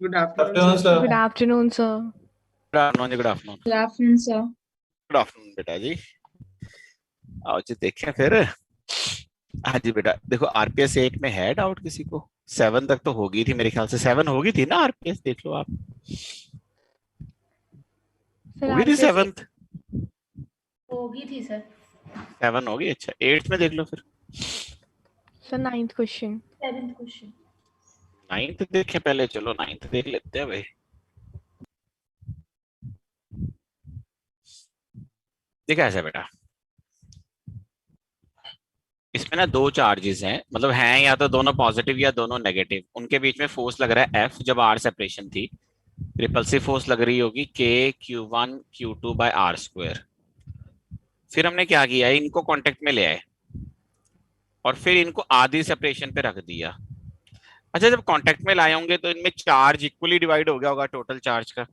Good afternoon afternoon, sir. Sir. Good afternoon, sir. Good afternoon जी, good afternoon. Good afternoon sir. Good afternoon बेटा जी। आओ जी देखें फिर। हाँ जी बेटा, देखो आरपीएस 8 में है डाउट किसी को? 7 तक तो होगी थी मेरे ख्याल से, 7 होगी थी ना आरपीएस, देख लो आप। Sir, होगी थी RPS 7th? होगी थी सर। 7 होगी, अच्छा 8 में देख लो फिर। sir, ninth question. 7th question. 9th देखें पहले, चलो 9th देख लेते हैं भाई। देखा ऐसा बेटा, इसमें ना दो चार्जेस हैं, मतलब हैं या तो दोनों पॉजिटिव या दोनों नेगेटिव, उनके बीच में फोर्स लग रहा है एफ, जब आर सेपरेशन थी रिपल्सिव फोर्स लग रही होगी के Q1 Q2/r²। फिर हमने क्या किया, इनको कांटेक्ट में ले आए और फिर इनको आधी सेपरेशन पे रख दिया। अच्छा, जब कांटेक्ट में लाए होंगे तो इनमें चार्ज इक्वली डिवाइड हो गया होगा टोटल चार्ज का,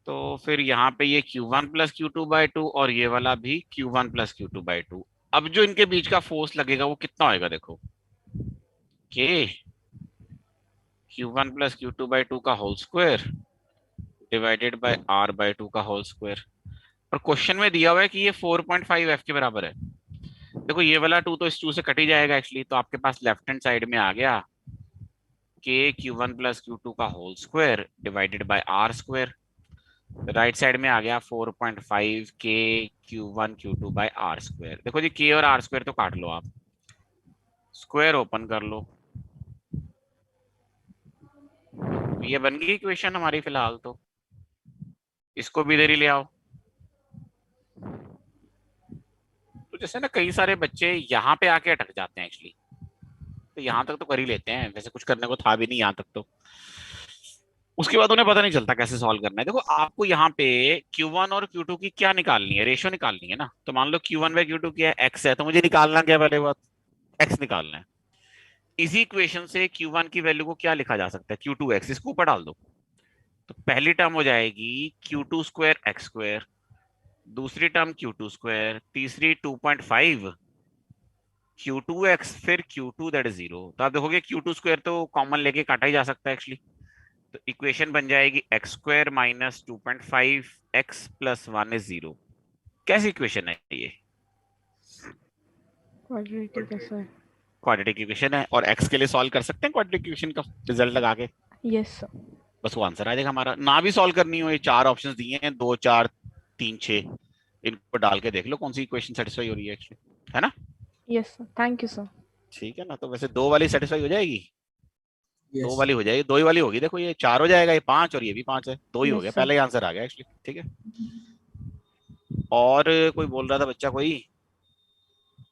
तो फिर यहाँ पे ये Q1 + Q2/2 और ये वाला भी Q1 + Q2/2। अब जो इनके बीच का फोर्स लगेगा वो कितना होएगा, देखो के Q1 + Q2/2 का whole square divided bye R/2 का होल स्क्वायर। और क्वेश्चन में दिया हुआ है कि ये 4.5 F के बराबर है। देखो ये वाला 2 तो इस 2 से कट ही जाएगा एक्चुअली, तो आपके पास लेफ्ट हैंड साइड में आ गया के Q1 + Q2 का whole square divided by R²। Right side में आ गया 4.5 के Q1 Q2/r²। देखो जी के और r² तो काट लो आप, स्क्वायर ओपन कर लो, ये बन गई इक्वेशन हमारी फिलहाल। तो इसको भी इधर ही ले आओ। तो जैसे ना कई सारे बच्चे यहाँ पे आके अटक जाते हैं एक्चुअली, तो यहाँ तक तो कर ही लेते हैं, वैसे कुछ करने को था भी नहीं यहाँ तक, तो उसके बाद उन्हें पता नहीं चलता कैसे सॉल्व करना है। देखो आपको यहाँ पे Q1 और Q2 की क्या निकालनी है, रेशियो निकालनी है ना। तो मान लो Q1/Q2 क्या है, x है, तो मुझे निकालना क्या, पहले बात x निकालना है। इसी इक्वेशन से Q1 की वैल्यू को क्या लिखा जा सकता है, Q2x, इसको ऊपर डाल दो। तो पहली टर्म हो जाएगी Q2² x², दूसरी टर्म Q2², तीसरी 2.5 Q2x, फिर Q2 दैट इज 0। तो आप देखोगे Q2² तो कॉमन लेके काटा ही जा सकता है एक्चुअली। तो इक्वेशन बन जाएगी x² - 2.5 x + 1 = 0। कैसी इक्वेशन है ये? Quadratic है, sir. क्वाड्रेटिक इक्वेशन है, और x के लिए सॉल्व कर सकते हैं क्वाड्रेटिक इक्वेशन का रिजल्ट लगा के, Yes, sir. बस वो आंसर आ जाएगा हमारा। ना भी सॉल्व करनी हो, ये 4 ऑप्शंस दिए हैं, 2 4 3 6, इनको डाल के देख लो कौन सी इक्वेशन सेटिस्फाई हो रही है एक्चुअली, है ना। Yes, sir. Thank you, sir. ठीक है ना, तो वैसे 2 वाली सेटिस्फाई हो जाएगी, 2 Yes. वाली हो जाएगी, 2 ही वाली होगी। देखो ये 4 हो जाएगा, ये 5 और ये भी 5 है, 2 ही हो Yes, गया, sir. पहले ही आंसर आ गया एक्चुअली। ठीक है, और कोई बोल रहा था बच्चा, कोई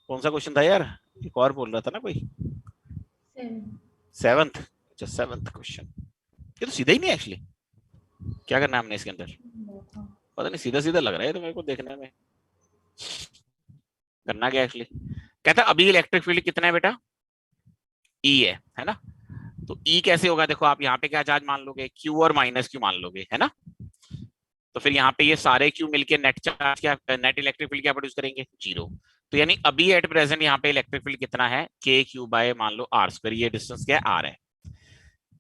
कौन सा क्वेश्चन था यार, एक और बोल रहा था ना कोई, 7th। अच्छा 7th क्वेश्चन, ये तो सीधा ही नहीं एक्चुअली, क्या करना है हमने इसके अंदर, पता नहीं, सीधा सीधा लग रहा है तो मेरे को देखने में। करना क्या एक्चुअली, कहता अभी इलेक्ट्रिक फील्ड कितना है बेटा, E है ना। तो E कैसे होगा, देखो आप यहाँ पे क्या चार्ज मान लोगे, Q और -Q मान लोगे, है ना। तो फिर यहाँ पे ये सारे Q मिलके नेट चार्ज क्या, नेट इलेक्ट्रिक फील्ड क्या प्रोड्यूस करेंगे, 0। तो यानी अभी एट प्रेजेंट यहाँ पे इलेक्ट्रिक फील्ड कितना है, KQ/ मान लो r², ये डिस्टेंस क्या है, r है।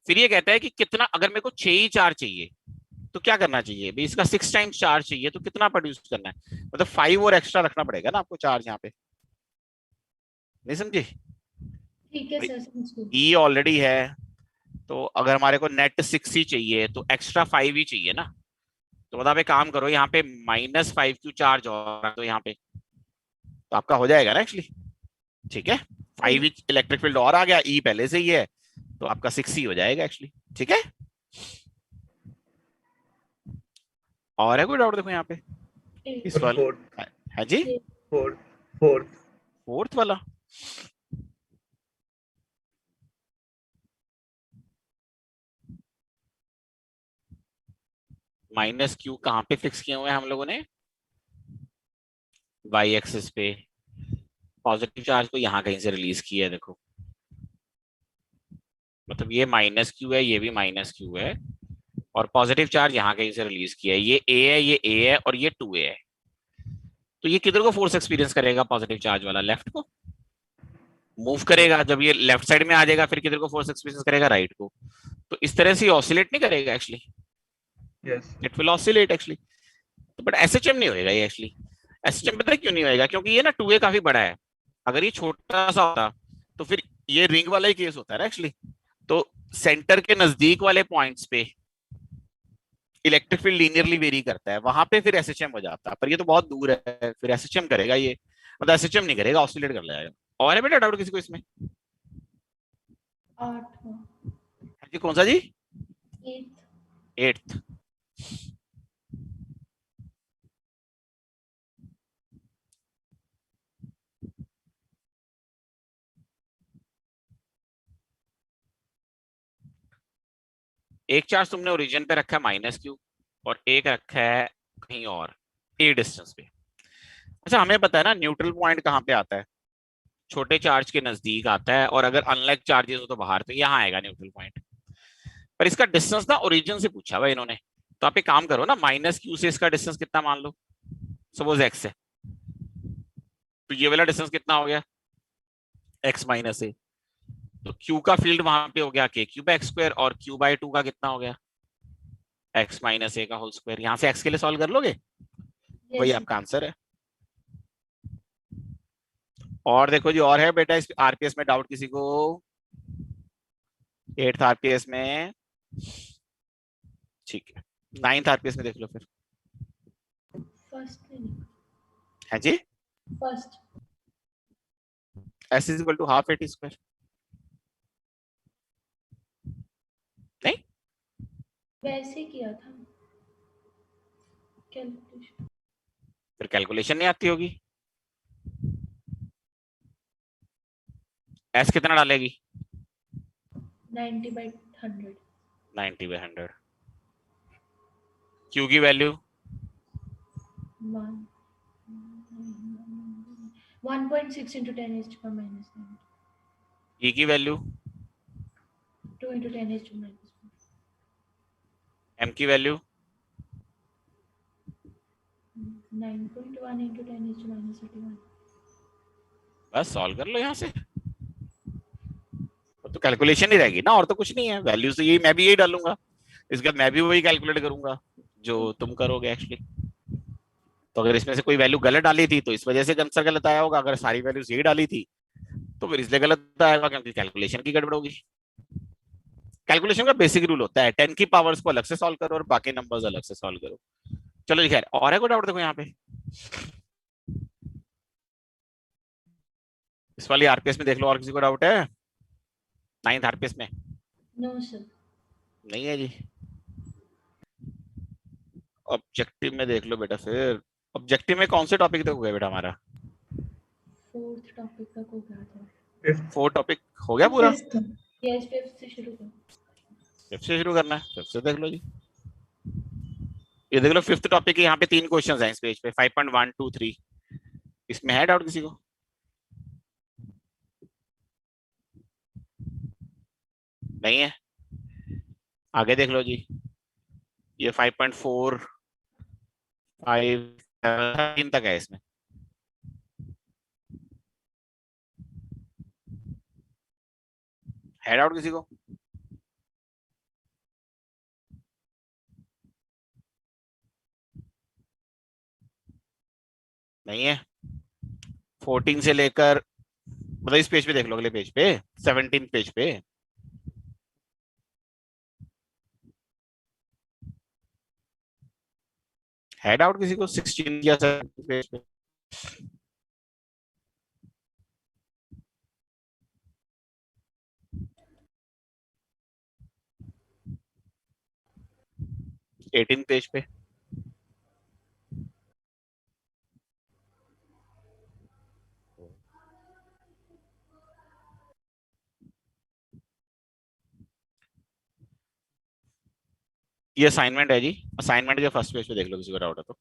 फिर ये कहता है कि कितना, अगर मेरे को 6 ही चार्ज चाहिए तो क्या करना चाहिए भाई, इसका 6 टाइम्स चार्ज चाहिए तो कितना प्रोड्यूस करना है, मतलब 5 और एक्स्ट्रा रखना पड़ेगा ना आपको चार्ज यहाँ पे, नहीं समझे। ठीक है सर, समझ गई। ई ऑलरेडी है, तो अगर हमारे को नेट 6 ही चाहिए तो एक्स्ट्रा 5 ही चाहिए ना। तो मतलब एक काम करो, यहाँ पे -5 चार्ज और तो यहाँ पे, तो आपका हो जाएगा ना एक्चुअली। ठीक है, 5 इलेक्ट्रिक फील्ड और आ गया, ई पहले से ही है, तो आपका 6 ही हो जाएगा एक्चुअली। ठीक है, और है कोई डाउट, देखो यहाँ पे इस वाले, है जी फोर्थ वाला। -Q कहाँ पे फिक्स किए हुए हैं हम लोगों ने, वाई एक्सिस पे। पॉजिटिव चार्ज को यहाँ कहीं से रिलीज किया है, देखो मतलब ये -Q है, ये भी -Q है, और पॉजिटिव चार्ज यहाँ कहीं से रिलीज किया है, ये A है, ये A है, और ये 2A है। तो ये किधर को फोर्स एक्सपीरियंस करेगा, पॉजिटिव चार्ज वाला, लेफ्ट को, मूव करेगा, जब ये लेफ्ट साइड में आ जाएगा फिर किधर को फोर्स एक्सपीरियंस करेगा, राइट को। तो इस तरह से ऑसिलेट नहीं करेगा actually, yes it will oscillate actually. तो बट एसएचएम नहीं होएगा ये एक्चुअली। एसएचएम पता है क्यों नहीं होएगा? क्योंकि ये ना 2A काफी बड़ा है। अगर ये छोटा सा होता तो फिर ये रिंग वाला ही केस होता है ना एक्चुअली। तो सेंटर के नजदीक वाले पॉइंट्स पे इलेक्ट्रिक फील्ड लीनियरली वेरी करता है, वहां पे फिर एसएचएम हो जाता है। पर ये तो बहुत दूर है, फिर एसएचएम करेगा ये, मतलब एसएचएम नहीं करेगा, ऑसिलेट कर जाएगा। और है बेटा डाउट किसी को इसमें? 8वां जी कौन सा जी? 8th 8th। एक चार्ज तुमने ओरिजिन पे रखा है -Q और एक रखा है कहीं और ए डिस्टेंस पे। अच्छा हमें पता है ना न्यूट्रल पॉइंट कहाँ पे आता है? छोटे चार्ज के नजदीक आता है, और अगर अनलाइक चार्जेस हो तो बाहर, तो यहाँ आएगा न्यूट्रल पॉइंट। पर इसका डिस्टेंस ना ओरिजिन से पूछा हुआ इन्होंने। तो आप एक काम करो ना, -Q से इसका डिस्टेंस कितना मान लो, सपोज x है। तो ये वाला डिस्टेंस कितना हो गया? x -a। तो q का फील्ड वहां पे हो गया k3/x², और q/2 का कितना हो गया? x - a का होल स्क्वायर। यहाँ से x के लिए सॉल्व कर लोगे, वही यस आपका आंसर है। और देखो जी, और है बेटा इस आरपीएस में डाउट किसी को? 8th आरपीएस में, ठीक है। 9th आरपीएस में देख लो फिर। फर्स्ट नहीं है जी, first s is equal to half at²। नहीं, वैसे किया था कैलकुलेशन। फिर कैलकुलेशन नहीं आती होगी। s कितना डालेगी? 90/100 90/100। q की value 1.6 into 10 raised to power -9 e की value 2 into 10 raised to -1 m की वैल्यू 9.1 into 10 raised to -31 बस सॉल्व कर लो यहाँ से। तो कैलकुलेशन ही रहेगी ना, और तो कुछ नहीं है। वैल्यू तो यही, मैं भी यही डालूंगा। इसके बाद मैं भी वही कैलकुलेट करूंगा जो तुम करोगे एक्चुअली। तो अगर इसमें से कोई वैल्यू गलत डाली थी तो इस वजह से आंसर गलत आया होगा, अगर सारी वैल्यूज यही डाली थी तो फिर इसलिए गलत आएगा क्योंकि कैलकुलेशन की गड़बड़ होगी। कैलकुलेशन का बेसिक रूल होता है 10 की पावर्स को अलग से सॉल्व करो और बाकी नंबर्स अलग से सॉल्व करो। चलो जी खैर, और है कोई डाउट? देखो यहाँ पे इस वाली आरपीएस में देख लो, और किसी को डाउट है? 9th आरपीएस में नो सर नहीं है जी। ऑब्जेक्टिव में देख लो बेटा फिर। ऑब्जेक्टिव में कौन से टॉपिक तक हो गया बेटा हमारा? 4th टॉपिक तक हो गया था। 4 टॉपिक हो गया पूरा? यस 5th से शुरू कर। 5th से शुरू करना है? 5th से देख लो जी। ये देख लो 5th टॉपिक के यहाँ पे 3 क्वेश्चंस हैं इस पेज पे, 5.1 2 3। इसमें है डाउट किसी को? नहीं है? आगे देख लो जी। ये 5.4 5 3 तक है इसमें। है डाउट किसी को? नहीं है? 14 से लेकर, मतलब इस पेज पे देख लो, अगले पेज पे 17 पेज पे। है डाउट किसी को 16 या 17 पेज पे? एटीन पेज पे। ये असाइनमेंट है जी, असाइनमेंट के फर्स्ट पेज पे देख लो किसी को डाउट है तो।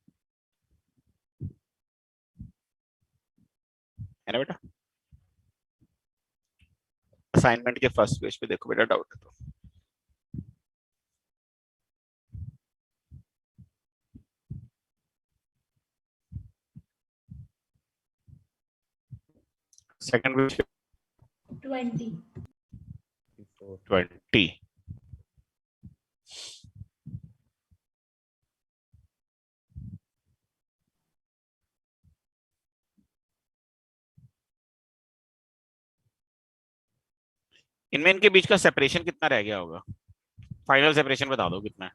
है ना बेटा? असाइनमेंट के फर्स्ट पेज पे देखो बेटा, डाउट है तो। सेकंड पेज पे 20. 20। इनमें इनके बीच का सेपरेशन कितना रह गया होगा? फाइनल सेपरेशन बता दो कितना है?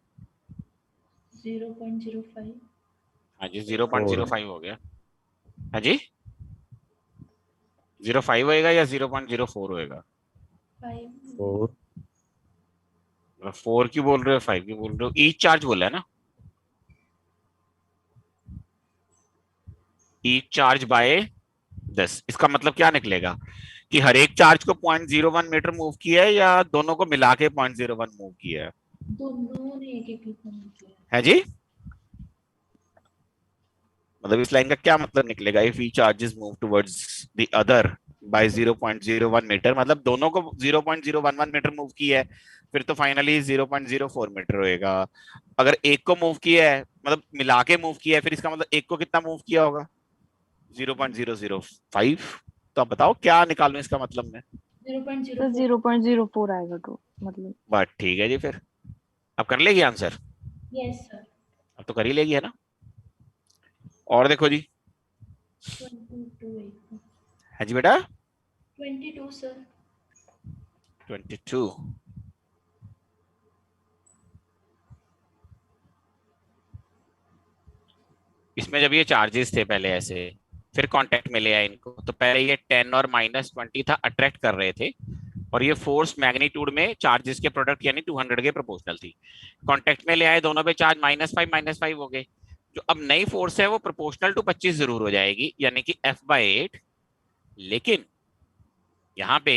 0.05. हाँ जी 0.05 हो गया। हाँ जी 0.5 होएगा या 0.04 होएगा? 5. 4 क्यों बोल रहे हो, 5 क्यों बोल रहे हो? ईच चार्ज बोला है ना, ईच चार्ज बाय 10। इसका मतलब क्या निकलेगा कि हर एक चार्ज को 0.01 मीटर मूव किया है या दोनों को मिला के 0.01 मूव किया है? दोनों ने एक एक मूव किया है जी, मतलब इस लाइन का क्या मतलब निकलेगा? If each charges move towards the other by 0.01 metre, मतलब दोनों को 0.011 मीटर मूव किया है, फिर तो फाइनली 0.04 मीटर होएगा। अगर एक को मूव किया है, मतलब मिला के मूव किया है, फिर इसका मतलब एक को कितना मूव किया होगा? 0.005। तो आप बताओ क्या निकालूं इसका मतलब मैं? 0.04. 0.04 आएगा तो मतलब। बस ठीक है जी, फिर अब कर लेगी आंसर? Yes sir. अब तो कर ही लेगी है ना। और देखो जी। 22. है जी बेटा 22 सर. 22। इसमें जब ये चार्जेस थे पहले ऐसे, फिर कांटेक्ट में ले आए इनको, तो पहले ये 10 और -20 था, अट्रैक्ट कर रहे थे, और ये फोर्स मैग्नीट्यूड में चार्जेस के प्रोडक्ट यानी 200 के प्रोपोर्शनल थी। कांटेक्ट में ले आए, दोनों पे चार्ज -5 हो गए। जो अब नई फोर्स है वो प्रोपोर्शनल टू 25 जरूर हो जाएगी, यानी कि F/8, लेकिन यहाँ पे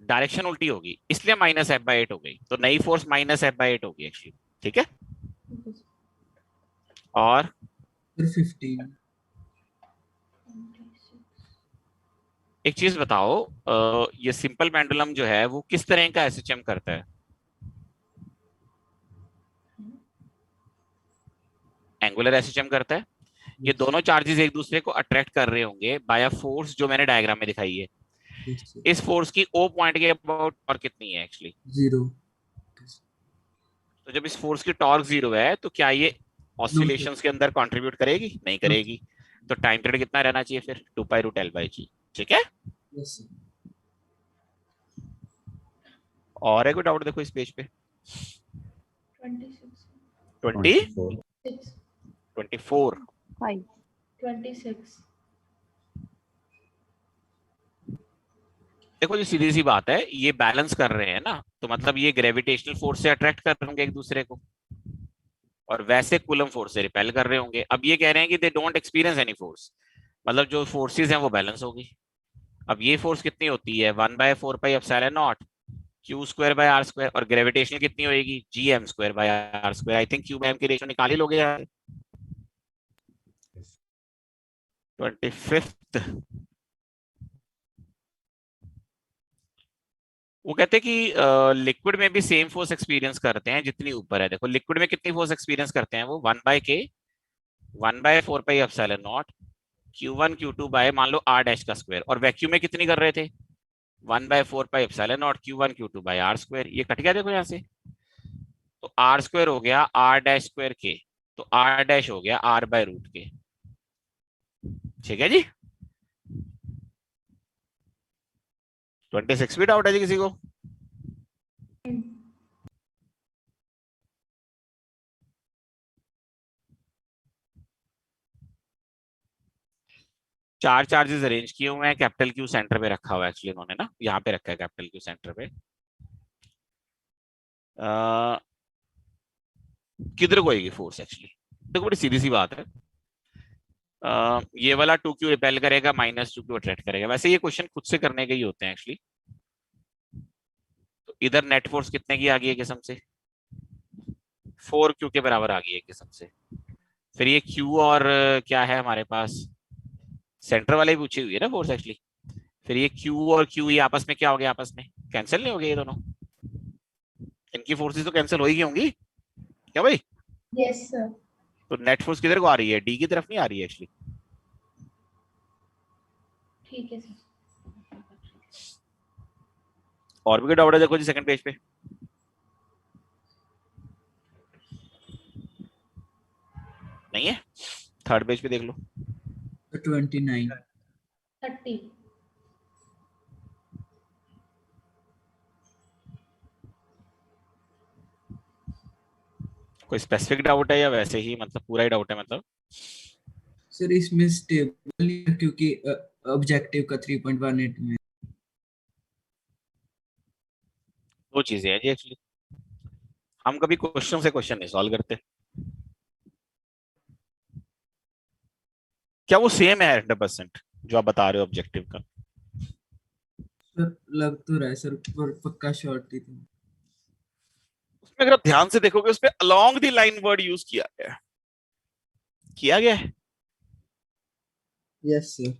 डायरेक्शन उल्टी होगी, इसलिए -F/8 हो गई, तो नई फोर्स -F/8 होगी एक्चुअली। ठीक है। और 15. एक चीज बताओ, ये सिंपल पेंडुलम जो है वो किस तरह का एसएचएम करता है? एंगुलर एसएचएम करता है। ये दोनों चार्जेस एक दूसरे को अट्रैक्ट कर रहे होंगे बाय अ फोर्स जो मैंने डायग्राम में दिखाई है। इस फोर्स की ओ पॉइंट के अबाउट टॉर्क कितनी है एक्चुअली? 0. तो जब इस फोर्स की टॉर्क 0 है तो क्या ये No, sir. ऑसिलेशंस के अंदर कंट्रीब्यूट करेगी? नहीं करेगी। तो टाइम पीरियड कितना रहना चाहिए फिर? 2π√L/g। ठीक है। Yes, sir. और है कोई डाउट देखो इस पेज पे? 26. 20 6. 24 5 26. देखो जी सीधी सी बात है, ये बैलेंस कर रहे हैं ना, तो मतलब ये ग्रेविटेशनल फोर्स से अट्रैक्ट कर रहे होंगे एक दूसरे को, और वैसे कूलम फोर्स से रिपेल कर रहे होंगे। अब ये कह रहे हैं कि they don't experience any force, मतलब जो फोर्सेस हैं वो बैलेंस होगी। अब ये फोर्स कितनी होती है? 1/4πε0 Q²/r², और ग्रेविटेशनल कितनी होगी? Gm²/r²। आई थिंक Q/m की रेशियो निकाल ही लोगे यार। 25th। वो कहते हैं कि लिक्विड में भी सेम फोर्स एक्सपीरियंस करते हैं जितनी ऊपर है। देखो लिक्विड में कितनी फोर्स एक्सपीरियंस करते हैं वो? 1/k 1/4πε0 Q1 Q2 बाय मान लो r डैश का स्क्वायर, और वैक्यूम में कितनी कर रहे थे? 1/4πε0 Q1 Q2 बाय r²। ये कट गया देखो यहाँ से, तो r² हो गया r'²k, तो r डैश हो गया r/√k। ठीक है जी। 26 भी डाउट है जी किसी को? चार चार्जेस अरेंज किए हुए हैं, कैपिटल क्यू सेंटर पे रखा हुआ है एक्चुअली इन्होंने ना, यहाँ पे रखा है कैपिटल क्यू सेंटर पे। किधर को आएगी फोर्स एक्चुअली? देखो बड़ी सीधी सी बात है। ये वाला 2q रिपेल करेगा, -2q अट्रैक्ट करेगा। वैसे ये क्वेश्चन खुद से करने के ही होते हैं एक्चुअली। तो इधर नेट फोर्स कितने की आ गई है किस्म से? 4q के बराबर आ गई है किस्म से। फिर ये q और क्या है हमारे पास? सेंटर वाले पूछी हुई है ना फोर्स एक्चुअली। फिर ये q और q ये आपस में क्या हो गया? आपस में कैंसिल नहीं हो गए ये दोनों? इनकी फोर्सेस तो कैंसिल हो ही होंगी क्या भाई? Yes sir. तो नेट फोर्स किधर को आ रही है? डी की तरफ नहीं आ रही है एक्चुअली। ठीक है सर. और भी कोई डाउट है देखो जी सेकंड पेज पे। नहीं है? थर्ड पेज पे देख लो। 29. 30. कोई स्पेसिफिक डाउट है या वैसे ही मतलब पूरा ही डाउट है मतलब? सर इसमें स्टेबल है क्योंकि ऑब्जेक्टिव का 3.18 में. दो चीजें हैं जी एक्चुअली, हम कभी क्वेश्चन से क्वेश्चन नहीं सॉल्व करते। क्या वो सेम है 100% जो आप बता रहे हो ऑब्जेक्टिव का? सर लग तो रहा है सर, पर पक्का शॉर्ट ही थी. उसमें अगर आप ध्यान से देखोगे उसमें along the line word use किया गया है, किया गया है। Yes sir.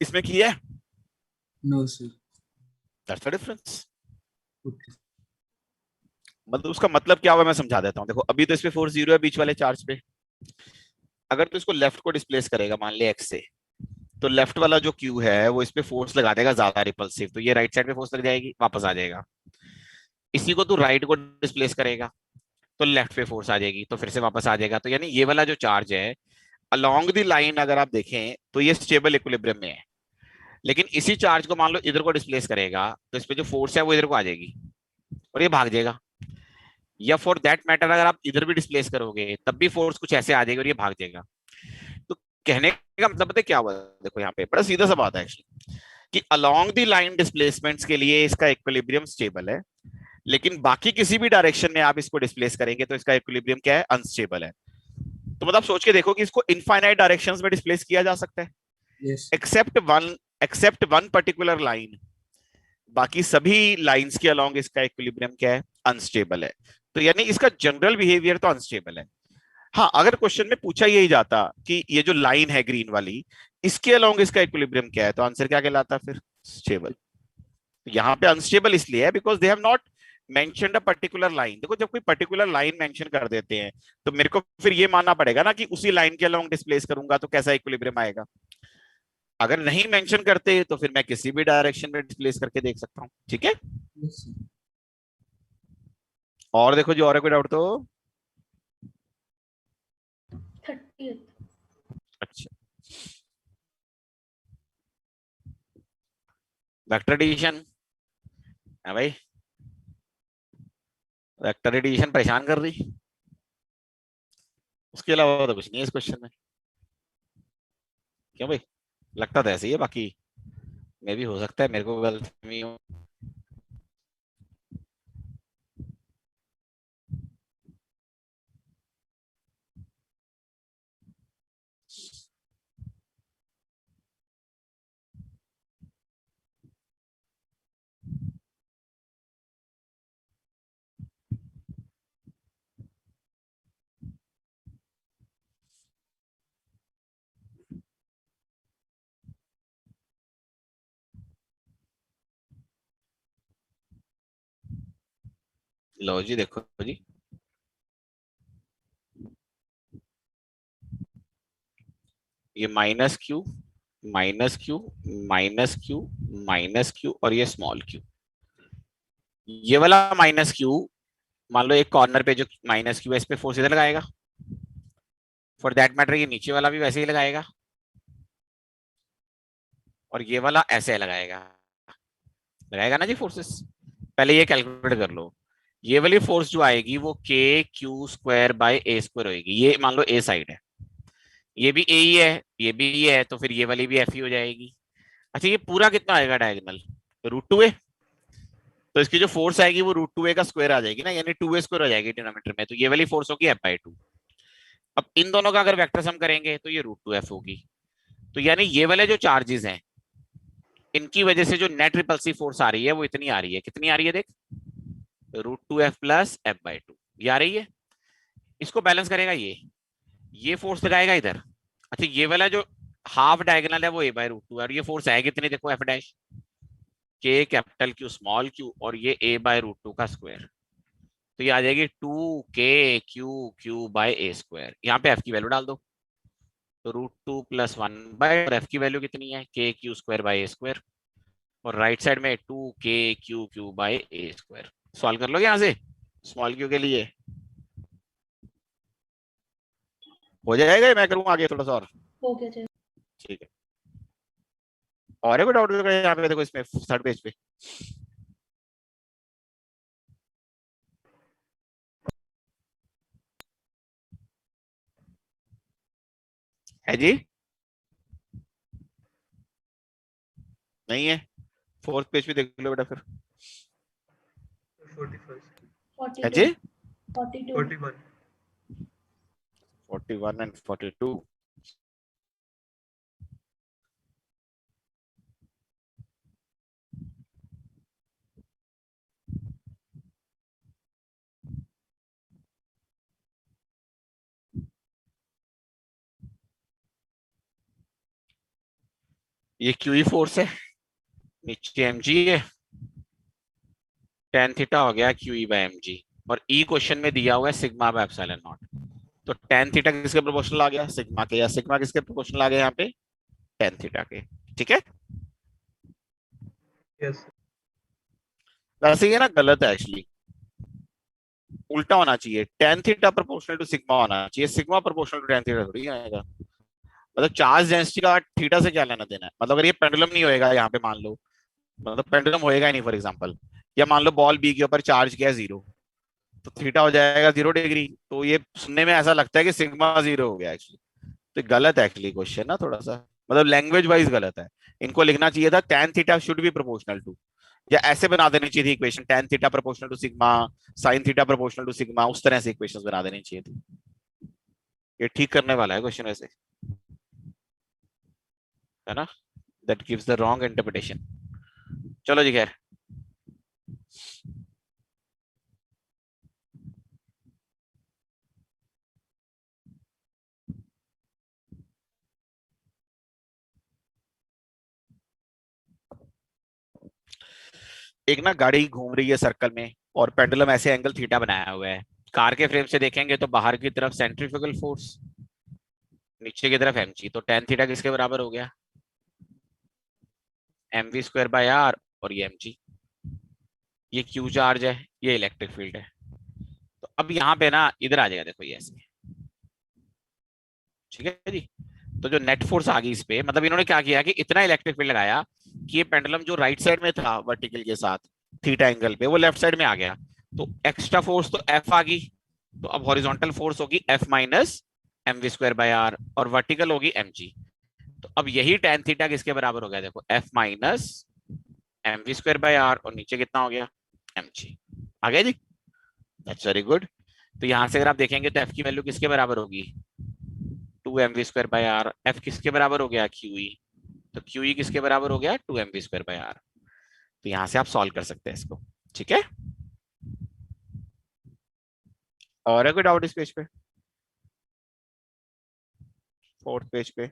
इसमें किया है? No sir. That's the difference. Okay. मतलब उसका मतलब क्या हुआ मैं समझा देता हूँ। देखो अभी तो इस पे फोर्स 0 है बीच वाले चार्ज पे। अगर तो इसको लेफ्ट को डिस्प्लेस करेगा मान ले एक्स से, तो लेफ्ट वाला जो क्यू है वो इस पे फोर्स लगा देगा ज्यादा रिपल्सिव, तो ये राइट साइड पे फोर्स लग जाएगी, वापस आ जाएगा। इसी को तू राइट को डिस्प्लेस करेगा तो लेफ्ट पे फोर्स आ जाएगी, तो फिर से वापस आ जाएगा। तो यानी ये वाला जो चार्ज है अलोंग द लाइन अगर आप देखें तो ये स्टेबल इक्विलिब्रियम में है। लेकिन इसी चार्ज को मान लो इधर को डिस्प्लेस करेगा तो इस पे जो फोर्स है वो इधर को आ जाएगी और ये भाग जाएगा। या फॉर दैट मैटर अगर आप इधर भी डिस्प्लेस करोगे तब भी फोर्स कुछ ऐसे आ जाएगी और ये भाग जाएगा। तो कहने का मतलब पता है क्या हुआ? देखो यहाँ पे बड़ा सीधा सा बात है एक्चुअली, कि अलोंग द लाइन डिस्प्लेसमेंट्स के लिए इसका इक्विलिब्रियम स्टेबल है, लेकिन बाकी किसी भी डायरेक्शन में आप इसको डिस्प्लेस करेंगे तो इसका इक्विलिब्रियम क्या है? अनस्टेबल है। तो मतलब सोच के देखो कि इसको इनफाइनाइट डायरेक्शंस में डिस्प्लेस किया जा सकता है yes. Except one particular line. बाकी सभी लाइंस के अलोंग इसका इक्विलिब्रियम क्या है? अनस्टेबल है। तो यानी इसका जनरल बिहेवियर तो अनस्टेबल है। हाँ अगर क्वेश्चन में पूछा यही जाता कि ये जो लाइन है ग्रीन वाली इसके अलोंग इसका इक्विलिब्रियम क्या है, तो आंसर क्या कहलाता फिर? स्टेबल। यहाँ पे अनस्टेबल इसलिए है because they have not mentioned a particular line. देखो जब कोई पर्टिकुलर लाइन मेंशन कर देते हैं तो मेरे को फिर ये मानना पड़ेगा ना कि उसी लाइन के अलोंग डिस्प्लेस करूंगा तो कैसा इक्विलिब्रियम आएगा। अगर नहीं मेंशन करते तो फिर मैं किसी भी डायरेक्शन में डिस्प्लेस करके देख सकता हूँ। ठीक है? Yes sir. और देखो जी और कोई डाउट तो? 30th. अच्छा, वेक्टर एडिशन है भाई, वेक्टर एडिशन परेशान कर रही, उसके अलावा तो कुछ नहीं है इस क्वेश्चन में। क्यों भाई? लगता तो ऐसे ही है, बाकी मे भी हो सकता है मेरे को गलतफहमी हो। लो जी देखो जी, ये minus Q minus Q minus Q minus Q और ये स्मॉल क्यू, ये वाला माइनस क्यू मान लो एक कॉर्नर पे जो माइनस क्यू है इस पे फोर्स इधर लगाएगा। फॉर दैट मैटर ये नीचे वाला भी वैसे ही लगाएगा और ये वाला ऐसे लगाएगा, लगाएगा ना जी फोर्सेस। पहले ये कैलकुलेट कर लो, ये वाली फोर्स जो आएगी वो के Q square by A square होगी। ये मान लो ए साइड है, ये भी ए ही है, ये भी ए है, तो फिर ये वाली भी एफ ही हो जाएगी। अच्छा ये पूरा कितना आएगा डायगोनल? √2a। तो इसकी जो फोर्स आएगी वो √2a का स्क्वायर आ जाएगी ना, यानी 2a स्क्वायर हो जाएगी डिनोमिनेटर में, तो ये वाली फोर्स होगी F/2। अब इन दोनों का अगर वेक्टर सम करेंगे तो ये √2f होगी। तो यानी ये वाले जो चार्जेस हैं इनकी वजह से जो नेट रिपल्सिव फोर्स आ रही है वो इतनी आ रही है, कितनी आ रही है देख, √2f प्लस F/2 ये आ रही है। इसको बैलेंस करेगा ये फोर्स लगाएगा इधर। अच्छा ये वाला जो हाफ डायगोनल है वो a/√2 है और ये फोर्स है कितनी देखो F' के कैपिटल क्यू स्मॉल क्यू और ये a/√2 का स्क्वायर, तो ये आ जाएगी 2k/q³ यहाँ पे f की वैल्यू डाल दो, तो √2 + 1/, और f की वैल्यू कितनी है? k/q² / a²। और राइट साइड में 2k/q/a²। सॉल्व कर लोगे यहाँ से स्मॉल क्यू के लिए? हो जाएगा या मैं करूँ आगे थोड़ा सा और? हो गया जाए। ठीक है। और है कोई डाउट यहाँ पे? देखो इसमें थर्ड पेज पे है जी? नहीं है? फोर्थ पेज पे देख लो बेटा फिर। 41 है जी? 42 41 41 and 42। ये क्यूई फोर्स है, नीचे एमजी है, tan थीटा हो गया QE/mg, और ई क्वेश्चन में दिया हुआ है सिग्मा बाय एप्सिलॉन नॉट। तो tan थीटा किसके प्रोपोर्शनल आ गया? सिग्मा के। या सिग्मा किसके प्रोपोर्शनल आ गया यहाँ पे? tan थीटा के। ठीक है। यस वैसे ये ना गलत है एक्चुअली, उल्टा होना चाहिए। tan theta proportional to sigma होना चाहिए, sigma proportional to tan theta थोड़ी आएगा। मतलब चार्ज डेंसिटी का थीटा से क्या लेना देना है? मतलब अगर ये पेंडुलम नहीं होएगा यहाँ पे, मान लो, मतलब पेंडुलम होएगा ही नहीं फॉर एग्जांपल, या मान लो बॉल बी के ऊपर चार्ज किया 0, तो थीटा हो जाएगा 0 डिग्री। तो ये सुनने में ऐसा लगता है कि सिग्मा 0 हो गया एक्चुअली। तो गलत है एक्चुअली क्वेश्चन ना, थोड़ा सा मतलब लैंग्वेज वाइज गलत है। इनको लिखना चाहिए था tan theta should be proportional to, या ऐसे बना देनी चाहिए थी equation, tan theta proportional to sigma, sin theta proportional to sigma, उस तरह से इक्वेशंस बना देनी चाहिए थी। ये ठीक करने वाला है क्वेश्चन वैसे, है ना? That gives the wrong interpretation. चलो जी खैर। एक ना गाड़ी घूम रही है सर्कल में, और पेंडुलम ऐसे एंगल थीटा बनाया हुआ है। कार के फ्रेम से देखेंगे तो बाहर की तरफ सेंट्रीफ्यूगल फोर्स, नीचे की तरफ mg, तो tan थीटा किसके बराबर हो गया? mv²/r, और ये mg। ये q चार्ज है, ये इलेक्ट्रिक फील्ड है। तो अब यहाँ पे ना इधर आ जाएगा, देखो ये ऐसे। ठीक है जी। तो जो नेट फोर्स आ गई इस पे, मतलब इन्होंने क्या किया कि इतना इलेक्ट्रिक फील्ड लगाया कि ये पेंडुलम जो राइट साइड में था वर्टिकल के साथ थीटा एंगल पे, वो लेफ्ट साइड में आ गया। तो एक्स्ट्रा फोर्स तो F आ गई, तो अब हॉरिजॉन्टल फोर्स होगी F माइनस mv²/r, और वर्टिकल होगी mg। तो अब यही tan थीटा किसके बराबर हो गया? देखो F माइनस mv²/r, और नीचे कितना हो गया? mg। आ गया जी? That's very good. तो यहां से अगर आप देखेंगे तो F की वैल्यू किसके बराबर होगी? 2mv²/r। F किसके बराबर हो गया? QE। तो QE किसके बराबर हो गया? 2mv²/r। तो यहां से आप सॉल्व कर सकते हैं इसको। ठीक है। और है कोई डाउट इस पेज पे? फोर्थ पेज पे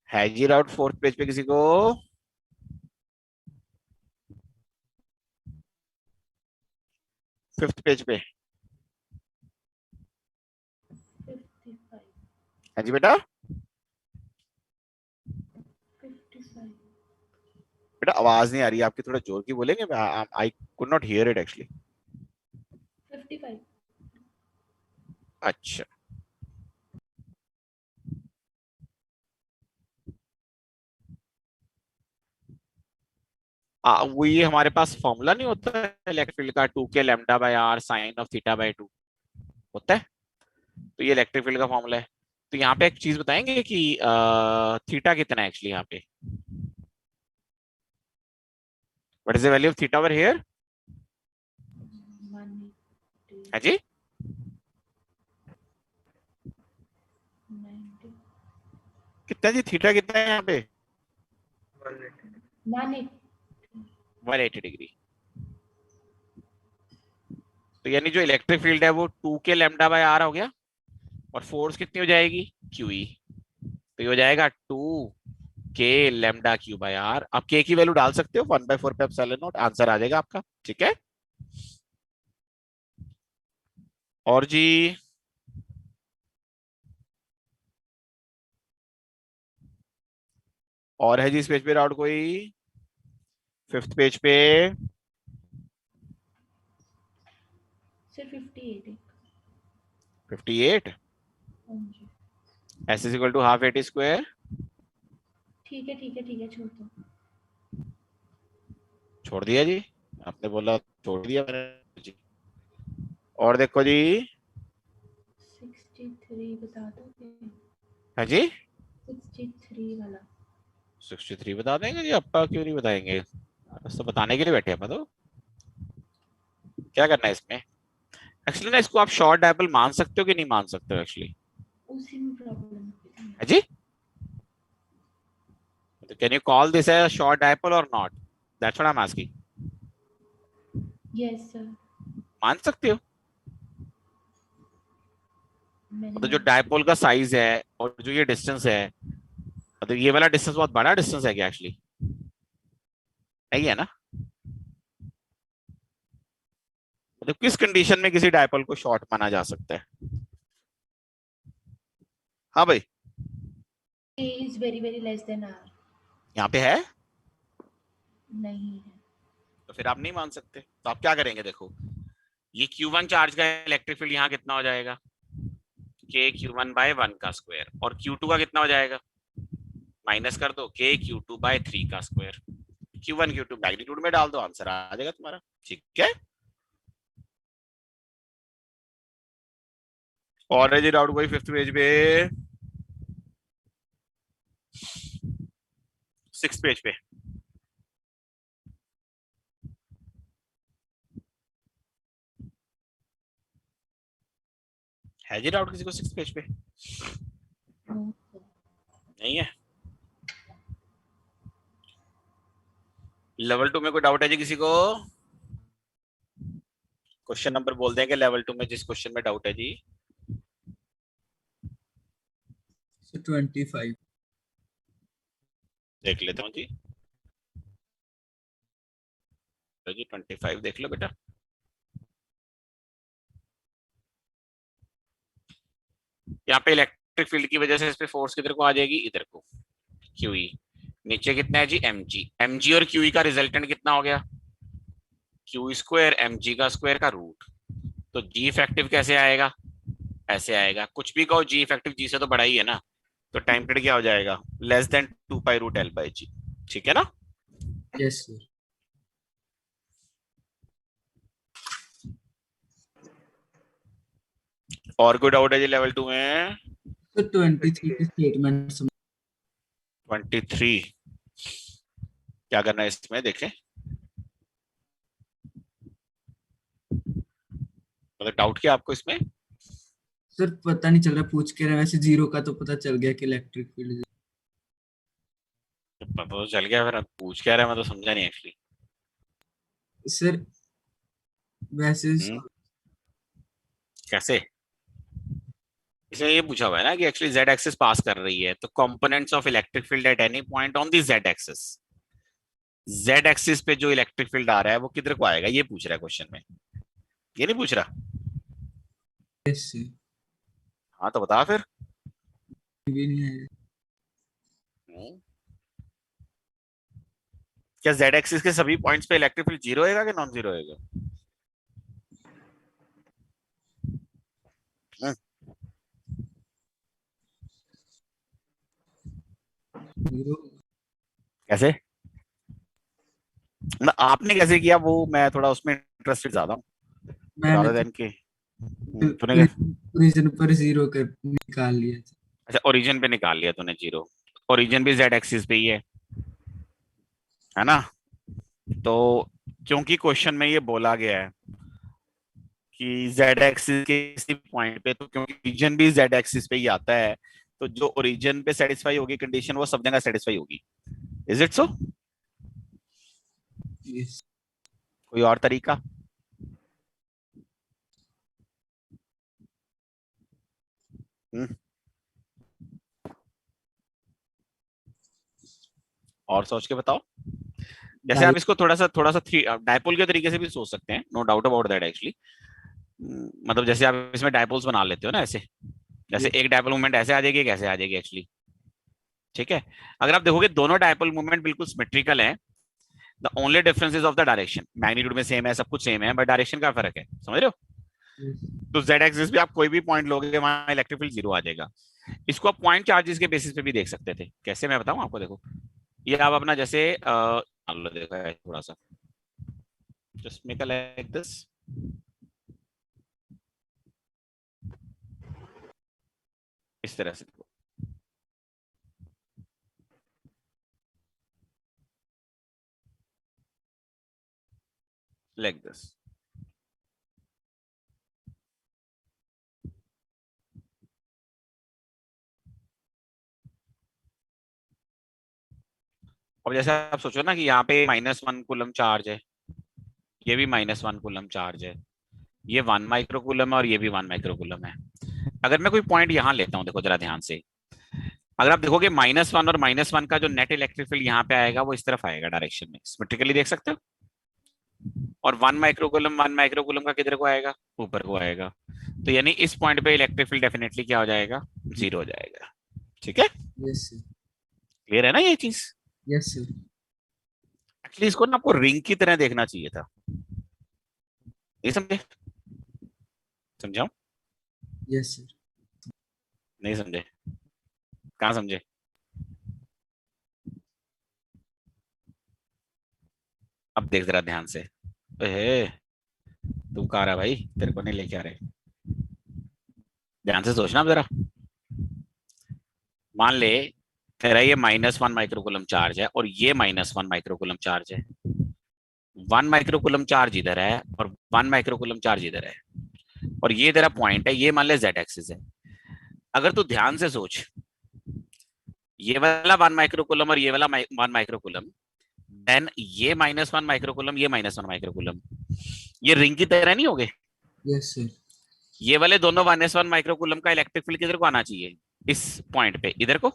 है जी डाउट? फोर्थ पेज पे किसी को? फिफ्थ पेज पे 55 है जी बेटा? 55 बेटा आवाज नहीं आ रही है आपकी, थोड़ा जोर की बोलेंगे? I could not here it actually. 55 अच्छा, वो ये हमारे पास फॉर्मूला नहीं होता इलेक्ट्रिक फील्ड का, 2k λ/r sin ऑफ θ/2 होता है। तो ये इलेक्ट्रिक फील्ड का फॉर्मूला है। तो यहाँ पे एक चीज बताएंगे कि थीटा कितना है एक्चुअली यहाँ पे? What is the value of theta over here? 180 है जी? 90 कितना जी? थीटा कितना है यहाँ पे? 180 180 डिग्री। तो यानी जो इलेक्ट्रिक फील्ड है वो 2k λ/r हो गया, और फोर्स कितनी हो जाएगी? QE। तो ये हो जाएगा 2k λ/q/r। आप k की वैल्यू डाल सकते हो 1/4 पे एप्सिलॉन नॉट, आंसर आ जाएगा आपका। ठीक है। और जी और है जी इस पेज पे डाउट कोई? फिफ्थ पेज पे सर 58 एक। 58। हाँ जी। S is equal to half a t square. ठीक है ठीक है ठीक है, छोड़ दो। छोड़ दिया जी, आपने बोला छोड़ दिया मैंने जी। और देखो जी, 63 बता दोगे? हाँ जी 63 वाला। 63 बता देंगे जी, आपका क्यों नहीं बताएंगे, बस तो बताने के लिए बैठे हैं तो क्या करना है इसमें। एक्चुअली ना इसको आप शॉर्ट डायपोल मान सकते हो कि नहीं मान सकते हो एक्चुअली? उसी में प्रॉब्लम है। हाँ जी, तो can you call this as short dipole और not, that's what I am asking. Yes sir. मान सकते हो? मैंने तो जो डायपोल का साइज है और जो ये डिस्टेंस है, तो ये वाला डिस्टेंस बहुत बड़ा डिस्टेंस है क्या एक्चुअली? नहीं है ना? मतलब किस कंडीशन में किसी डायपोल को शॉर्ट माना जा सकता है? हाँ भाई, A is very less than R। यहाँ पे है नहीं है। तो फिर आप नहीं मान सकते, तो आप क्या करेंगे? देखो ये Q1 चार्ज का इलेक्ट्रिक फील्ड यहाँ कितना हो जाएगा, के Q1/1 का स्क्वायर, और Q2 का कितना हो जाएगा, माइनस कर दो के Q2/3 का स्क्वायर। Q1 Q2 मैग्नीट्यूड में डाल दो, आंसर आ जाएगा तुम्हारा। ठीक है, और है जी डाउट कोई फिफ्थ पेज पे, सिक्स पेज पे? है जी डाउट किसी को सिक्स पेज पे? No sir. नहीं है। लेवल 2 में कोई डाउट है जी किसी को? क्वेश्चन नंबर बोल देंगे लेवल 2 में जिस क्वेश्चन में डाउट है जी। 25। देख लेता हूँ जी, तो जी 25 देख लो बेटा। यहाँ पे इलेक्ट्रिक फील्ड की वजह से इस पे फोर्स किधर को आ जाएगी, इधर को, क्यूई। नीचे कितना है जी, एमजी और क्यूई का रिजल्टेंट कितना हो गया, क्यू स्क्वायर एमजी का स्क्वायर का रूट। तो जी इफेक्टिव कैसे आएगा, ऐसे आएगा, कुछ भी कहो जी इफेक्टिव जी से तो बड़ा ही है ना, तो टाइम पीरियड क्या हो जाएगा, लेस देन 2π√L/g। ठीक है ना? Yes sir. और कोई डाउट है जी लेवल 2 में? तो 23 की स्टेटमेंट 23 क्या करना है इसमें देखें, मतलब डाउट क्या आपको इसमें? सर पता नहीं चल रहा, पूछ के रहे, वैसे जीरो का तो पता चल गया कि इलेक्ट्रिक फील्ड। पता तो चल गया, फिर पूछ क्या रहा है मैं तो समझा नहीं एक्चुअली। सर वैसे कैसे? इसमें ये पूछा हुआ है ना कि एक्चुअली जेड एक्सिस पास कर रही है, तो components of electric field at any point on the Z axis, Z axis पे जो इलेक्ट्रिक फील्ड आ रहा है वो किधर को आएगा, ये पूछ रहा है क्वेश्चन में, ये नहीं पूछ रहा। Yes sir. हाँ तो बता फिर। भी नहीं है। क्या जेड एक्सिस के सभी पॉइंट्स पे इलेक्ट्रिक फील्ड जीरो होगा कि नॉन जीरो होगा? जीरो। कैसे ना, आपने कैसे किया वो, मैं थोड़ा उसमें इंटरेस्टेड ज्यादा हूँ मैंने rather तो than कि तूने क्या? ओरिजिन पर जीरो कर निकाल लिया था। अच्छा ओरिजिन पे निकाल लिया तूने जीरो, ओरिजिन भी जेड एक्सिस पे ही है ना? तो क्योंकि क्वेश्चन में ये बोला गया है कि जेड एक्सिस के किसी पॉइंट पे, तो क्योंकि ओरिजिन भी जेड एक्सिस पे ही आता है, तो जो ओरिजिन पे सेटिस्फाई होगी कंडीशन वो सब जगह सेटिस्फाई होगी। Is it so? यस। कोई और तरीका? हम्म, और सोच के बताओ। जैसे आप इसको थोड़ा सा थ्री डायपोल के तरीके से भी सोच सकते हैं, no doubt about that actually. मतलब जैसे आप इसमें डायपोल्स बना लेते हो ना ऐसे, जैसे एक डायपोल मूवमेंट ऐसे आ जाएगी, एक ऐसे आ जाएगी एक्चुअली, ठीक है। अगर आप देखोगे दोनों डायपोल मूवमेंट बिल्कुल सिमेट्रिकल है, the only difference is of the direction, magnitude में सेम है, सब कुछ सेम है, बट डायरेक्शन का फर्क है, समझ रहे हो। तो जेड एक्सिस भी आप कोई भी पॉइंट लोगे वहां इलेक्ट्रिक फील्ड जीरो आ जाएगा। इसको आप पॉइंट चार्जेस के बेसिस पे भी देख सकते थे, कैसे मैं बताऊं आपको, देखो ये आप अपना जैसे मान लो, देखो थोड़ा सा, just make a like this, इस तरह से देखो, लाइक दिस। अब जैसे आप सोचो ना कि यहाँ पे -1 कूलम चार्ज है, ये भी -1 कूलम चार्ज है, ये 1 माइक्रो कूलम है और ये भी 1 माइक्रो कूलम है। अगर मैं कोई पॉइंट यहाँ लेता हूँ, देखो जरा ध्यान से, अगर आप देखोगे -1 और -1 का जो नेट इलेक्ट्रिक फील्ड यहाँ पे आएगा वो इस तरफ आएगा डायरेक्शन में, सिमेट्रिकली देख सकते हो। और 1 माइक्रो कूलम का किधर को आएगा, ऊपर को आएगा। तो यानी इस पॉइंट पे इलेक्ट्रिक फील्ड डेफिनेटली क्या हो जाएगा, जीरो हो जाएगा, ठीक है। Yes sir. क्लियर है ना ये चीज। Yes sir. एक्चुअली इसको ना आपको रिंग की तरह देखना चाहिए था, नहीं समझे, समझाऊं, यस सर। नहीं समझे, कहाँ समझे। अब देख जरा ध्यान से, ओहे तू कहाँ रहा भाई, तेरे को नहीं लेके आ रहे, ध्यान से सोचना अब जरा। मान ले तेरा ये -1 माइक्रोकूलम चार्ज है और ये -1 माइक्रोकूलम चार्ज है, 1 माइक्रोकूलम चार्ज इधर है और 1 माइक्रोकूलम चार्ज इधर है, और ये तेरा पॉइंट है, ये मान ले जेड एक्सिस है। अगर तू ध्यान से सोच, ये वाला 1 माइक्रोकूलम और ये वाला 1 माइक्रोकूलम, देन ये -1 माइक्रोकूलम, ये -1 माइक्रोकूलम, ये रिंग की तरह नहीं हो गए। Yes sir. ये वाले दोनों -1 माइक्रोकूलम का इलेक्ट्रिक फील्ड किधर को आना चाहिए, इस पॉइंट पे इधर को,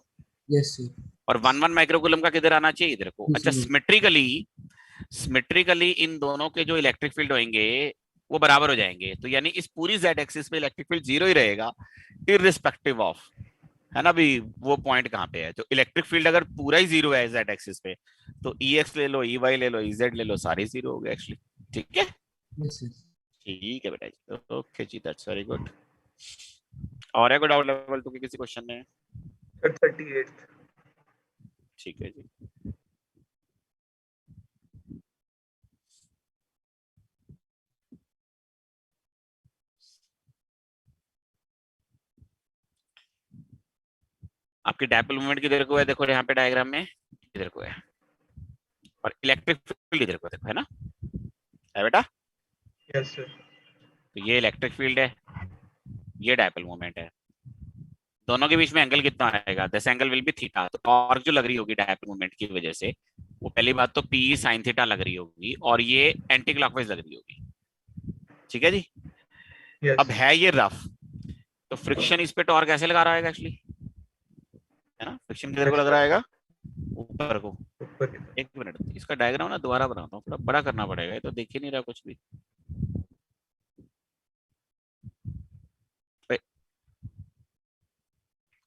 यस सर। और 1 माइक्रोकूलम का किधर आना चाहिए, इधर को। अच्छा, दूसरी बात। सिमेट्रिकली इन दोनों के जो इलेक्ट्रिक फील्ड होंगे वो बराबर हो जाएंगे, तो यानी इस पूरी जेड एक्सिस पे इलेक्ट्रिक फील्ड जीरो ही रहेगा, इररिस्पेक्टिव ऑफ, है ना भी वो पॉइंट कहाँ पे है। तो इलेक्ट्रिक फील्ड अगर पूरा ही जीरो है जेड एक्सिस पे, तो ई एक्स ले लो, ई वाई ले लो, ई जेड ले लो, सारे जीरो हो गए एक्चुअली, ठीक है। Yes sir. ठीक है बेटा जी, ओके जी, दैट्स वेरी गुड। और है कोई डाउट लेवल 2 के किसी क्वेश्चन में। सर 38। ठीक है जी। आपकी डायपोल मूवमेंट किधर को है, देखो यहाँ पे डायग्राम में इधर को है, और इलेक्ट्रिक फील्ड इधर को देखो, है ना, है बेटा। Yes sir. तो ये इलेक्ट्रिक फील्ड है, ये डायपोल मूवमेंट है, दोनों के बीच में एंगल कितना आएगा, this angle will be theta. तो टॉर्क जो लग रही होगी डायपोल मूवमेंट की वजह से, वो पहली बात तो पी साइन थीटा लग रही होगी, और ये एंटी क्लॉकवाइज लग रही होगी, ठीक है जी। यस। अब है ये रफ, तो फ्रिक्शन इस पे टॉर्क कैसे लगा रहा है एक्चुअली, है ना, फ्रिक्शन किधर को लग रहा है, ऊपर को। ऊपर की तरफ। एक मिनट, इसका डायग्राम ना दोबारा बनाता हूँ, थोड़ा बड़ा करना पड़ेगा, ये तो देख ही नहीं रहा कुछ भी।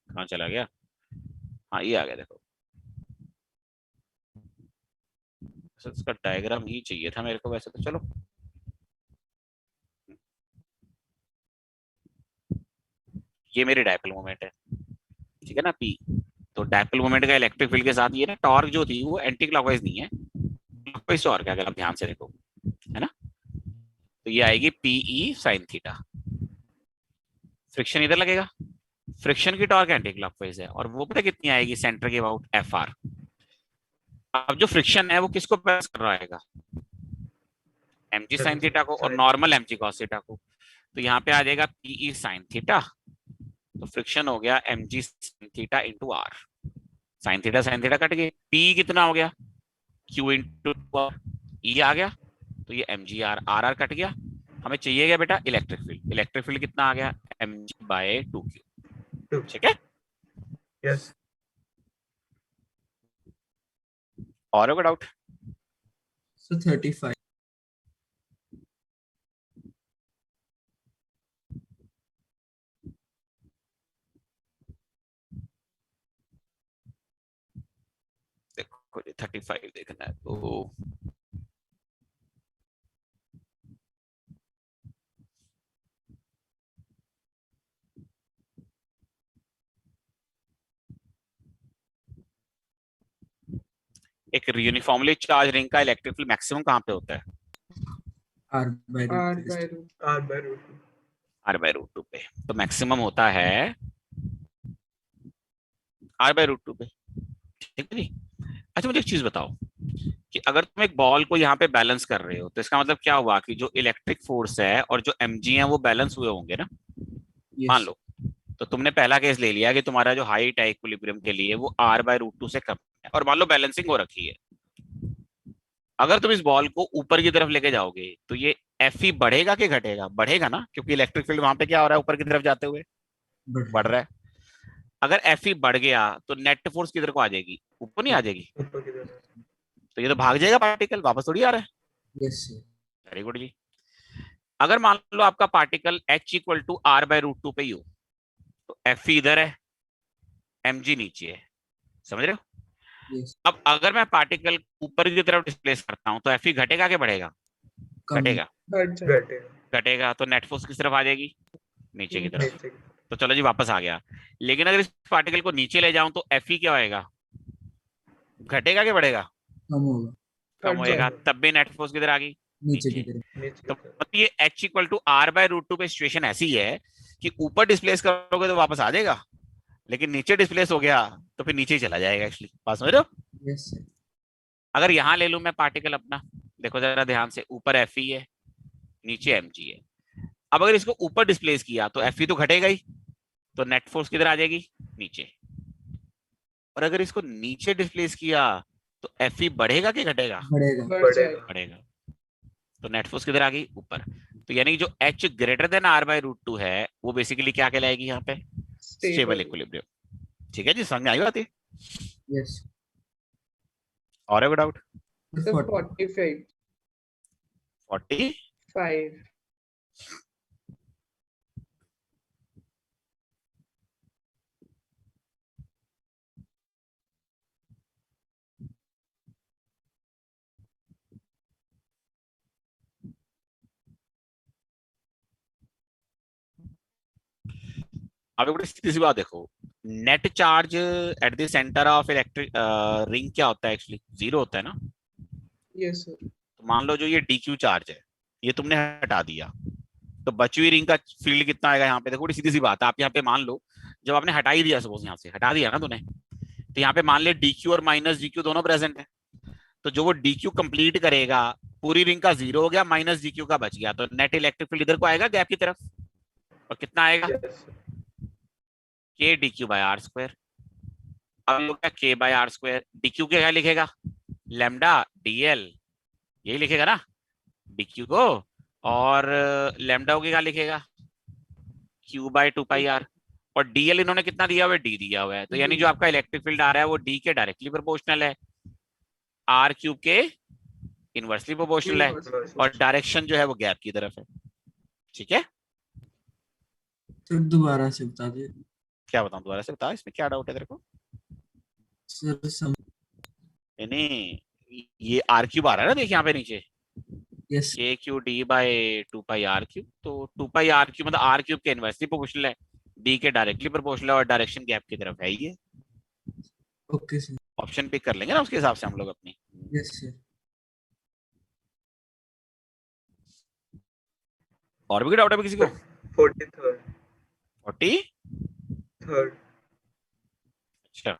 कहाँ चला गया, हाँ ये आ गया, देखो इसका डायग्राम ही चाहिए था मेरे को वैसे तो, चलो ये मेरी डायपोल मोमेंट है, ठीक है ना, पी। तो डायपोल मोमेंट का इलेक्ट्रिक फील्ड के साथ ये ना टॉर्क जो थी वो एंटी क्लॉकवाइज नहीं है, क्लॉकवाइज टॉर्क है, अगर आप ध्यान से देखो, है ना। तो ये आएगी पीई साइन थीटा, फ्रिक्शन इधर लगेगा, फ्रिक्शन की टॉर्क एंटी क्लॉकवाइज है, और वो पता कितनी आएगी, सेंटर के अबाउट एफ आर। अब जो फ्रिक्शन है वो किसको प्रेस कर रहा है, एम जी साइन थीटा को, और normal M G cos theta को। तो यहाँ पे आ जाएगा पीई साइन थीटा, तो फ्रिक्शन हो गया M G sine theta into R, sine theta cut गई, पी कितना हो गया, क्यू इंटू आर, ई आ गया, तो ये M G R, R R cut गया। हमें चाहिए क्या बेटा, इलेक्ट्रिक फील्ड, इलेक्ट्रिक फील्ड कितना आ गया, एम जी बाय 2 क्यू, ठीक है। यस। और कोई डाउट। सो 35। देखो जी 35 देखना है तो एक यूनिफॉर्मली चार्ज रिंग का इलेक्ट्रिक फील्ड मैक्सिमम कहाँ पे होता है? R by R root by 2. root. R by root 2. R/√2 पे। तो मैक्सिमम होता है R/√2 पे। ठीक है जी। अच्छा मुझे एक चीज बताओ कि अगर तुम एक बॉल को यहाँ पे बैलेंस कर रहे हो तो इसका मतलब क्या हुआ कि जो इलेक्ट्रिक फोर्स है और जो mg है वो बैलेंस हुए होंगे ना? मान Yes. लो तो तुमने पहला केस ले लिया कि तुम्हारा जो हाइट है इक्विलिब्रियम के लिए वो R/√2 से कम है और मान लो बैलेंसिंग हो रखी है। अगर तुम इस बॉल को ऊपर की तरफ लेके जाओगे तो ये Fe बढ़ेगा कि घटेगा? बढ़ेगा ना, क्योंकि इलेक्ट्रिक फील्ड वहां पे क्या हो रहा है ऊपर की तरफ जाते हुए बढ़ रहा है। अगर Fe बढ़ गया तो नेट फोर्स किधर को आ जाएगी? ऊपर नहीं आ जाएगी? ऊपर की तरफ. तो ये तो भाग जाएगा पार्टिकल, वापस थोड़ी आ रहा है। Yes sir. वेरी गुड जी। अगर मान लो आपका particle H equal to R/√2 पे ही हो तो Fe इधर है, mg नीचे है, समझ रहे हो? Yes. अब अगर मैं पार्टिकल ऊपर की तरफ डिस्प्लेस करता हूं तो Fe घटेगा कि बढ़ेगा? कम. घटेगा। घटेगा. घटेगा तो नेट फोर्स किस तरफ आ जाएगी? नीचे की तरफ। नीचे की तरफ. तो चलो जी वापस आ गया। लेकिन अगर इस पार्टिकल को नीचे ले जाऊं तो Fe क्या होएगा? घटेगा कि बढ़ेगा? कम होगा. कम घट होएगा। जाएगा. तब भी नेट फोर्स किधर आ गई? नीचे की नीचे। तरफ. नीचे तो की तरफ. मतलब ये H इक्वल टू R/√2 पे सिचुएशन ऐसी है कि ऊपर डिस्प्लेस करोगे तो वापस आ जाएगा, लेकिन नीचे डिस्प्लेस हो गया तो फिर नीचे ही चला जाएगा। एक्चुअली बात समझ रहे हो? Yes sir. अगर यहां ले लूं मैं पार्टिकल अपना, देखो जरा ध्यान से, ऊपर Fe है नीचे mg है। अब अगर इसको ऊपर डिस्प्लेस किया तो Fe तो घटेगा ही, तो नेट फोर्स किधर आ जाएगी? नीचे। और अगर इसको नीचे डिस्प्लेस किया तो Fe बढ़ेगा कि घटेगा? बढ़ेगा. बढ़ेगा. बढ़ेगा। तो नेट फोर्स किधर आ गई? ऊपर। तो यानी जो H ग्रेटर देन R/√2 है वो बेसिकली क्या कहलाएगी यहाँ पे? Stable equilibrium. ठीक है जी, समझ में आई बात है? Yes. और है कोई डाउट? So 40. 45. 40? 5. अब एक सीधी सी बात देखो, net charge at the centre of electric ring क्या होता है? एक्चुअली जीरो होता है ना। Yes sir. तो मान लो जो ये DQ चार्ज है ये तुमने हटा दिया तो बची हुई रिंग का फील्ड कितना आएगा? यहाँ पे देखो बड़ी सीधी सी बात है, आप यहाँ पे मान लो जब आपने हटा ही दिया, सपोज यहाँ से हटा दिया ना तूने, तो यहाँ पे मान ले DQ और -DQ दोनों प्रेजेंट है। तो जो वो DQ कंप्लीट करेगा पूरी रिंग का जीरो हो गया, -DQ का बच गया, तो नेट इलेक्ट्रिक फील्ड इधर को आएगा गैप की तरफ। और कितना आएगा? Yes. KdQ/R²। अब लोग क्या K/R², DQ के क्या लिखेगा? लैम्डा DL, यही लिखेगा ना DQ को, और लैम्डा को क्या लिखेगा? Q/2πr। और DL इन्होंने कितना दिया हुआ है? D दिया हुआ है। तो यानी जो आपका इलेक्ट्रिक फील्ड आ रहा है वो D के डायरेक्टली प्रोपोर्शनल है, R³ के इनवर्सली प्रोपोर्शनल है, और डायरेक्शन जो है वो गैप की तरफ है। ठीक है, सर दोबारा से बता दे. क्या बताऊं? दोबारा से बता, इसमें क्या डाउट है तेरे को? सर नहीं, ये R³ आ रहा है ना, देख यहाँ पे नीचे Yes. KQD/2πR³। तो 2πR³ मतलब R³ के इनवर्सली प्रोपोर्शनल है, D के डायरेक्टली प्रोपोर्शनल है, और डायरेक्शन गैप की तरफ है ये। Okay sir. ऑप्शन पिक कर लेंगे ना उसके हिसाब से हम लोग अपनी। Yes sir. और भी डाउट है किसी को? 43rd. 40? Third. अच्छा,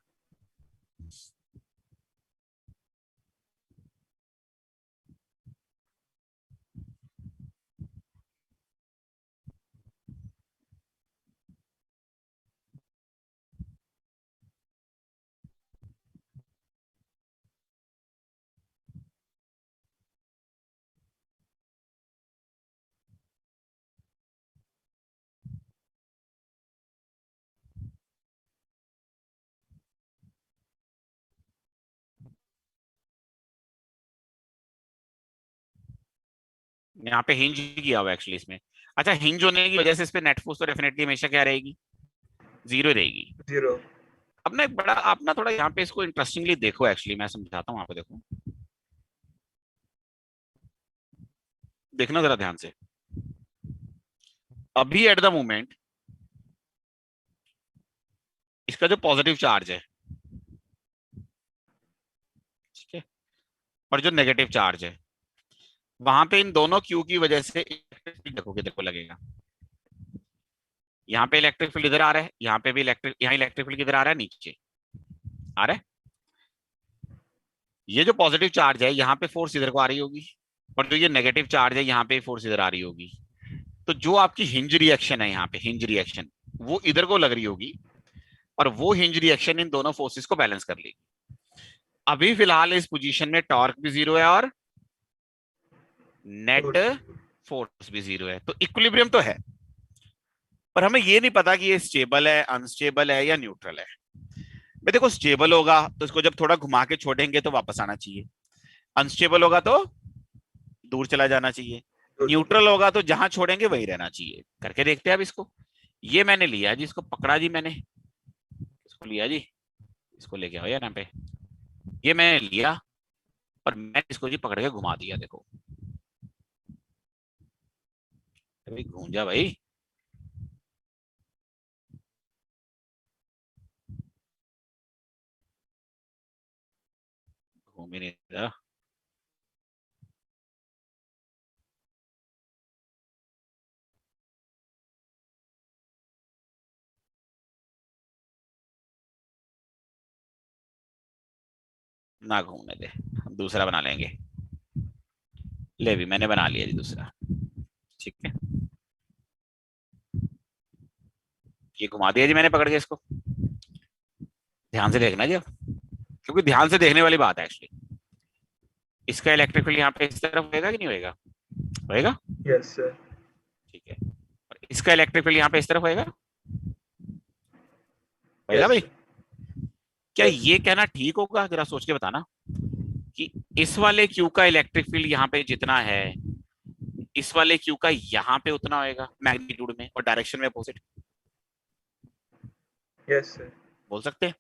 यहाँ पे हिंज किया हुआ एक्चुअली इसमें। अच्छा, हिंज होने की वजह से इस पे नेट फोर्स तो डेफिनेटली हमेशा क्या रहेगी? जीरो रहेगी। 0. अब ना एक बड़ा, आप ना थोड़ा यहाँ पे इसको इंटरेस्टिंगली देखो, एक्चुअली मैं समझाता हूँ, यहाँ पे देखो, देखना जरा ध्यान से। अभी एट द मोमेंट इसका जो पॉजिटिव चार्ज है, ठीक है, और जो नेगेटिव चार्ज है, वहां पे इन दोनों क्यू की वजह से इलेक्ट्रिक फील्ड देखोगे, देखो लगेगा, यहाँ पे इलेक्ट्रिक फील्ड इधर आ रहा है, यहाँ पे भी इलेक्ट्रिक, यहाँ इलेक्ट्रिक फील्ड किधर आ रहा है, नीचे आ रहा है। ये जो पॉजिटिव चार्ज है यहाँ पे फोर्स इधर को आ रही होगी, और जो ये नेगेटिव चार्ज है यहाँ पे फोर्स इधर आ रही होगी। तो जो आपकी हिंज रिएक्शन है यहाँ पे, हिंज रिएक्शन वो इधर को लग रही होगी, और वो हिंज रिएक्शन इन दोनों फोर्सेस को बैलेंस कर लेगी। अभी फिलहाल इस पोजीशन में टॉर्क भी 0 है और नेट फोर्स भी 0 है, तो इक्विलिब्रियम तो है, पर हमें ये नहीं पता कि ये स्टेबल है, अनस्टेबल है या न्यूट्रल है। भाई देखो, स्टेबल होगा तो इसको जब थोड़ा घुमा के छोड़ेंगे तो वापस आना चाहिए, अनस्टेबल होगा तो दूर चला जाना चाहिए, न्यूट्रल होगा तो जहां छोड़ेंगे वही रहना चाहिए। करके देखते हैं अब इसको। ये मैंने लिया जी, इसको पकड़ा जी मैंने, इसको लिया जी, इसको लेके आओ यार यहाँ पे, ये मैंने लिया और मैंने इसको जी पकड़ के घुमा दिया, देखो भाई घूम जा भाई, घूम ही नहीं रहा। ना घूमने दे, हम दूसरा बना लेंगे। ले भी मैंने बना लिया जी दूसरा, ठीक है, ये घुमा दिया जी मैंने पकड़ के इसको। ध्यान से देखना जी अब, क्योंकि ध्यान से देखने वाली बात है एक्चुअली। इसका इलेक्ट्रिक फील्ड यहाँ पे इस तरफ होएगा कि नहीं होएगा, होएगा, यस सर। ठीक है, और इसका इलेक्ट्रिक फील्ड यहाँ पे इस तरफ होएगा, होएगा भाई। क्या Yes. ये कहना ठीक होगा, जरा सोच के बताना, कि इस वाले क्यू का इलेक्ट्रिक फील्ड यहाँ पे जितना है, इस वाले क्यू का यहाँ पे उतना होएगा मैग्नीट्यूड में और डायरेक्शन में अपोजिट, यस सर। बोल सकते हैं।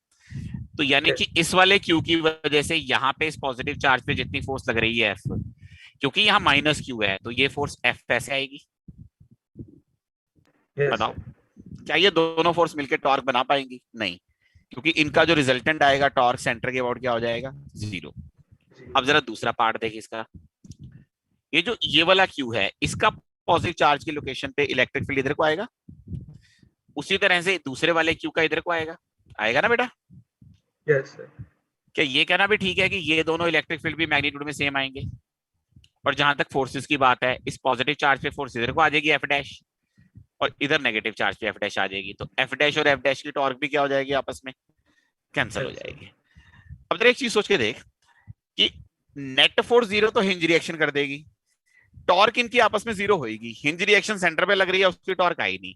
तो यानी Yes. कि इस वाले क्यू की वजह से यहाँ पे इस पॉजिटिव चार्ज पे जितनी फोर्स लग रही है एफ, क्योंकि यहाँ माइनस क्यू है, तो ये फोर्स एफ ऐसे आएगी। Yes, बताओ, sir. क्या ये दोनों फोर्स मिलकर टॉर्क बना पाएंगी? नहीं, क्योंकि इनका जो रिजल्टेंट आएगा टॉर्क सेंटर के अबाउट क्या हो जाएगा, 0। अब जरा दूसरा पार्ट देखिए इसका, ये जो ये वाला क्यू है, इसका पॉजिटिव चार्ज की लोकेशन पे इलेक्ट्रिक फील्ड इधर को आएगा, उसी तरह से दूसरे वाले क्यू का इधर को आएगा, आएगा ना बेटा? Yes sir. क्या ये कहना भी ठीक है कि ये दोनों इलेक्ट्रिक फील्ड भी मैग्नीट्यूड में सेम आएंगे? और जहां तक फोर्सेस की बात है, इस पॉजिटिव चार्ज पे फोर्स इधर को आ जाएगी एफ डैश, और इधर नेगेटिव चार्ज पे एफ डैश आ जाएगी, तो एफ डैश और एफ डैश की टॉर्क भी क्या हो जाएगी, आपस में कैंसिल हो जाएगी। अब जरा एक चीज सोच के देख कि नेट फोर्स 0 तो हिंज रिएक्शन कर देगी, टॉर्क इनकी आपस में 0 होगी, हिंज रिएक्शन सेंटर पे लग रही है, उसकी टॉर्क आई नहीं,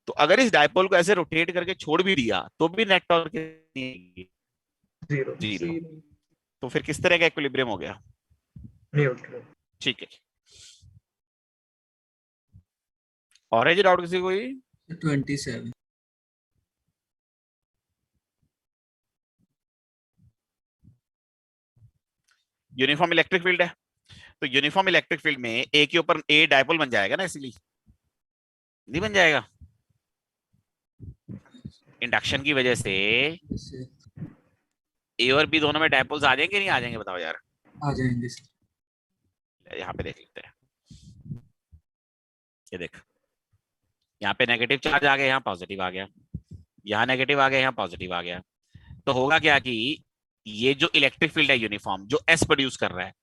तो अगर इस डायपोल को ऐसे रोटेट करके छोड़ भी दिया तो भी नेट टॉर्क जीरो। 0। तो फिर किस तरह का इक्विलिब्रियम हो गया, न्यूट्रल। ठीक है। और है जी डाउट किसी कोई? 27। यूनिफॉर्म इलेक्ट्रिक फील्ड है, तो यूनिफॉर्म इलेक्ट्रिक फील्ड में ए के ऊपर ए डायपोल बन जाएगा ना, इसीलिए नहीं बन जाएगा? इंडक्शन की वजह से ए और बी दोनों में डायपोल्स आ जाएंगे नहीं आ जाएंगे, बताओ यार? आ जाएंगे सर। यहाँ पे देख लेते हैं, ये देख, यहाँ पे नेगेटिव चार्ज आ गया, यहाँ पॉजिटिव आ गया, यहाँ नेगेटिव आ गया, यहाँ पॉजिटिव आ गया, तो होगा क्या कि ये जो इलेक्ट्रिक फील्ड है यूनिफॉर्म, जो एस प्रोड्यूस कर रहा है,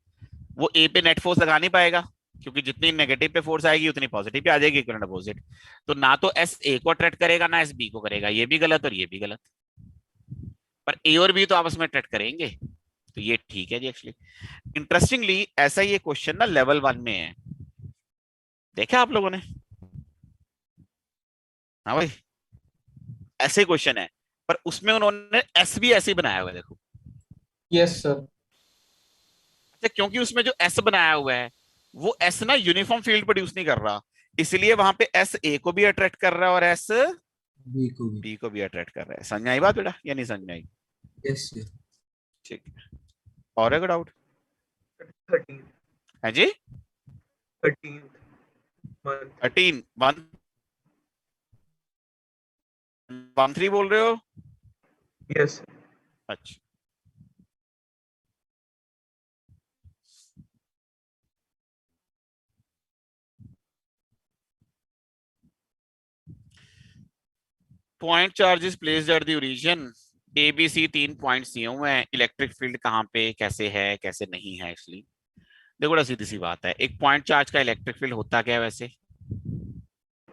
वो ए पे नेट फोर्स लगा नहीं पाएगा, क्योंकि जितनी नेगेटिव पे फोर्स आएगी उतनी पॉजिटिव पे आ जाएगी, इक्विवेलेंट अपोजिट। तो ना तो एस ए को अट्रैक्ट करेगा ना एस बी को करेगा, ये भी गलत और ये भी गलत, पर ए और बी तो आपस में अट्रैक्ट करेंगे, तो ये ठीक है जी। एक्चुअली इंटरेस्टिंगली ऐसा ये क्वेश्चन ना लेवल 1 में है, देखा आप लोगों ने? हाँ भाई, ऐसे क्वेश्चन है, पर उसमें उन्होंने एस भी ऐसे ही बनाया हुआ है, देखो। Yes sir. अच्छा, क्योंकि उसमें जो एस बनाया हुआ है वो एस ना यूनिफॉर्म फील्ड प्रोड्यूस नहीं कर रहा, इसलिए वहां पे एस ए को भी अट्रैक्ट कर रहा है और एस बी को भी अट्रैक्ट कर रहा है। समझ में आई बात बेटा या नहीं समझ में आई? Yes sir. ठीक है, और है डाउट? 13th है जी? 13th month 13 1 1 3 बोल रहे हो? yes sir. अच्छा, point charges placed at the origin ABC 3 points दिए हुए हैं। इलेक्ट्रिक फील्ड कहाँ पे कैसे है कैसे नहीं है एक्चुअली देखो बड़ा सीधी सी बात है। एक पॉइंट चार्ज का इलेक्ट्रिक फील्ड होता क्या है वैसे?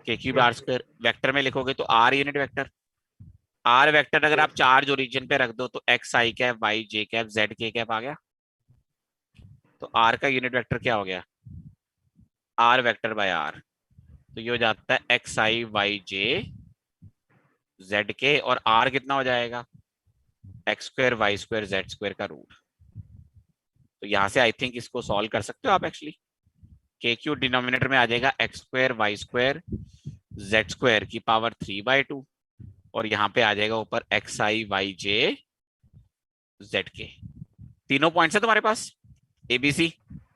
k³ r square. वेक्टर में लिखोगे तो r unit vector. r vector अगर आप चार्ज ओरिजिन पे रख दो तो x i cap y j cap z k cap आ गया। तो r का यूनिट वेक्टर क्या हो गया? r vector by r। तो ये हो जाता है x i y j z k और r कितना हो जाएगा? x square y square z square का रूट। तो यहां से आई थिंक इसको सॉल्व कर सकते हो आप एक्चुअली। KQ डिनोमिनेटर में आ जाएगा x square y square z square की पावर 3/2 और यहाँ पे आ जाएगा ऊपर x i y j z k। तीनों पॉइंट्स है तुम्हारे पास ABC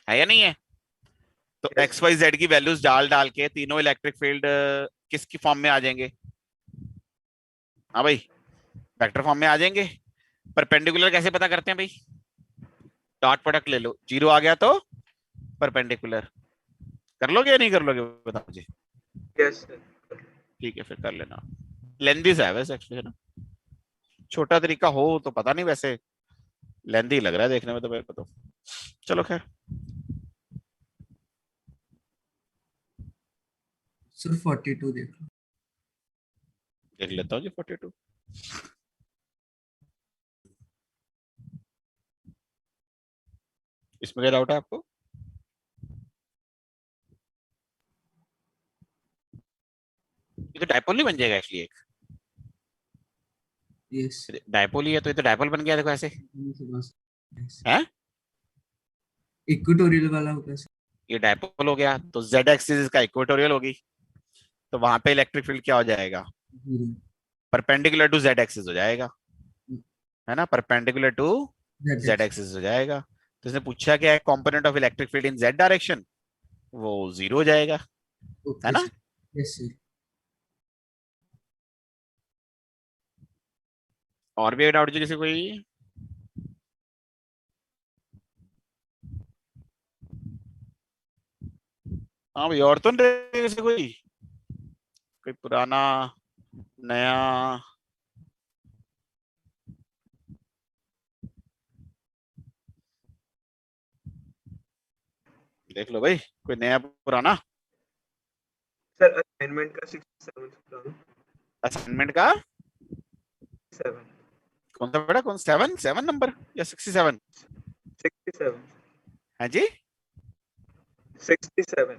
है या नहीं है? तो x y z की वैल्यूज डाल डाल के तीनों इलेक्ट्रिक फील्ड किसकी फॉर्म में आ जाएंगे? हाँ भाई, वेक्टर फॉर्म में आ जाएंगे। परपेंडिकुलर कैसे पता करते हैं भाई? डॉट प्रोडक्ट ले लो, 0 आ गया तो परपेंडिकुलर। कर लोगे या नहीं कर लोगे बताओ मुझे? yes sir. ठीक है फिर कर लेना। लेंदी है वैसे एक्चुअली है ना, छोटा तरीका हो तो पता नहीं, वैसे लेंदी लग रहा है देखने में तो मेरे को तो। चलो खैर, सर 42 देख लो। देख लेता हूँ जी 42। इसमें क्या डाउट है आपको? ये तो डायपोल नहीं बन जाएगा एक्चुअली एक? यस डायपोल ही है तो ये तो डायपोल बन गया देखो ऐसे है। इक्वेटोरियल वाला होगा सर। ये डायपोल हो गया तो z एक्सिस इसका इक्वेटोरियल होगी तो वहां पे इलेक्ट्रिक फील्ड क्या हो जाएगा? Zero perpendicular to z axis हो जाएगा है ना, perpendicular to z Z axis हो जाएगा। तो इसने पूछा क्या है component of electric field in z direction, वो 0 हो जाएगा है ना। Yes sir. और भी डाउट जो किसी कोई? हाँ भाई, और तो नहीं रहे किसी कोई पुराना नया? देख लो भाई, कोई नया पुराना sir assignment का 67th असाइनमेंट का 7 कौन सा बेटा? कौन 7 नंबर या 67? 67 है जी 67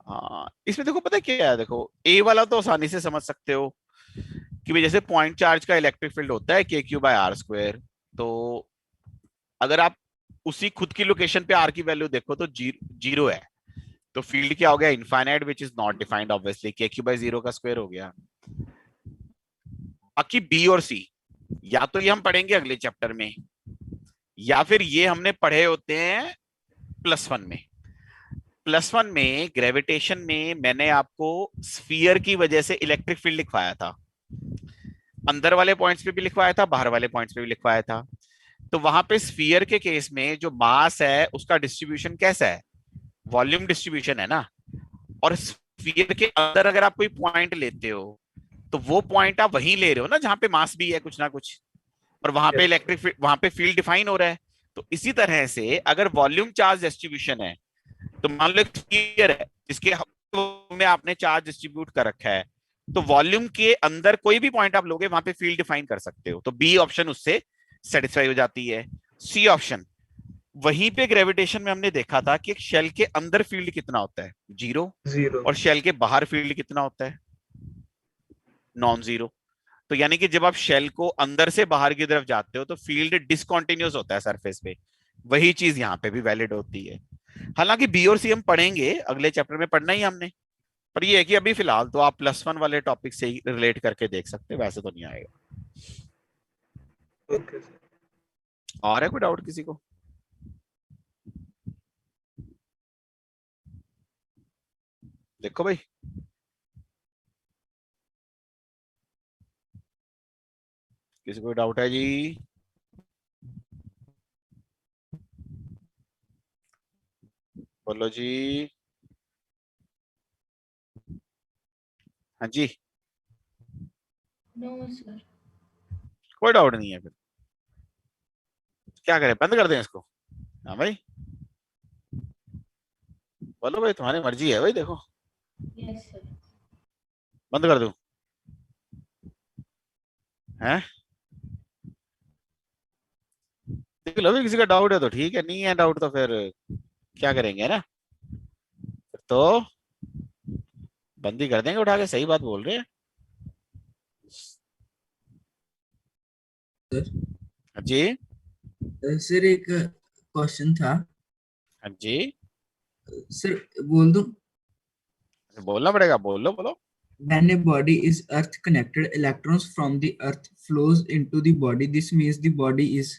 हाँ। इसमें देखो पता है क्या है, देखो ए वाला तो आसानी से समझ सकते हो कि भाई जैसे पॉइंट चार्ज का इलेक्ट्रिक फील्ड होता है KQ/r²। तो अगर आप उसी खुद की लोकेशन पे आर की वैल्यू देखो तो 0 है तो फील्ड क्या हो गया? Infinite which is not defined obviously, KQ/0 का स्क्वायर हो गया। बाकी बी और सी या तो ये हम पढ़ेंगे अगले चैप्टर में या फिर ये हमने पढ़े होते हैं +1 में। +1 में ग्रेविटेशन में मैंने आपको स्फीयर की वजह से इलेक्ट्रिक फील्ड लिखवाया था, अंदर वाले पॉइंट्स पे भी लिखवाया था, बाहर वाले पॉइंट्स पे भी लिखवाया था। तो वहां पे स्फीयर के केस में जो मास है उसका डिस्ट्रीब्यूशन कैसा है? वॉल्यूम डिस्ट्रीब्यूशन है ना। और स्फीयर के अंदर अगर आप कोई पॉइंट लेते हो तो वो पॉइंट आप वहीं ले रहे हो ना जहां पे मास भी है कुछ ना कुछ, और वहां पे इलेक्ट्रिक वहां पे फील्ड डिफाइन हो रहा है। तो इसी तरह से अगर वॉल्यूम चार्ज डिस्ट्रीब्यूशन है तो मान लो एक स्फीयर है जिसके में आपने चार्ज डिस्ट्रीब्यूट कर रखा है, तो वॉल्यूम के अंदर कोई भी पॉइंट आप लोगे वहां पे फील्ड डिफाइन कर सकते हो। तो बी ऑप्शन उससे सेटिस्फाई हो जाती है। सी ऑप्शन, वहीं पे ग्रेविटेशन में हमने देखा था कि एक शेल के अंदर फील्ड कितना होता है? 0। और शेल के बाहर फील्ड कितना होता है? Non zero. तो यानी कि जब आप शेल को अंदर से बाहर की तरफ जाते हो तो फील्ड डिसकंटिन्यूअस होता है सरफेस पे। वही चीज यहाँ पे भी वैलिड होती है। हालांकि बी और सी हम पढ़ेंगे अगले चैप्टर में, पढ़ना ही हमने पर ये है कि अभी फिलहाल तो आप +1 वाले टॉपिक से ही रिलेट करके देख सकते हैं, वैसे तो नहीं आएगा। Okay sir. और है कोई डाउट किसी को? देखो भाई, किसी को डाउट है जी? बोलो जी। हाँ जी, नो सर। कोई डाउट नहीं है। फिर क्या करें, बंद कर दें इसको? हाँ भाई, बोलो भाई, तुम्हारी मर्जी है भाई। देखो, यस सर। बंद कर दूं? हैं? देख लो भी, किसी का डाउट है तो ठीक है, नहीं है डाउट तो फिर क्या करेंगे, है ना? फिर तो बंद ही कर देंगे उठा के। सही बात बोल रहे हैं। सर हाँ जी, सर एक क्वेश्चन था हाँ जी, सर, बोल दूं? बोलना पड़ेगा, बोल लो, बोलो। When a body is earth connected, electrons from the earth flows into the body. This means the body is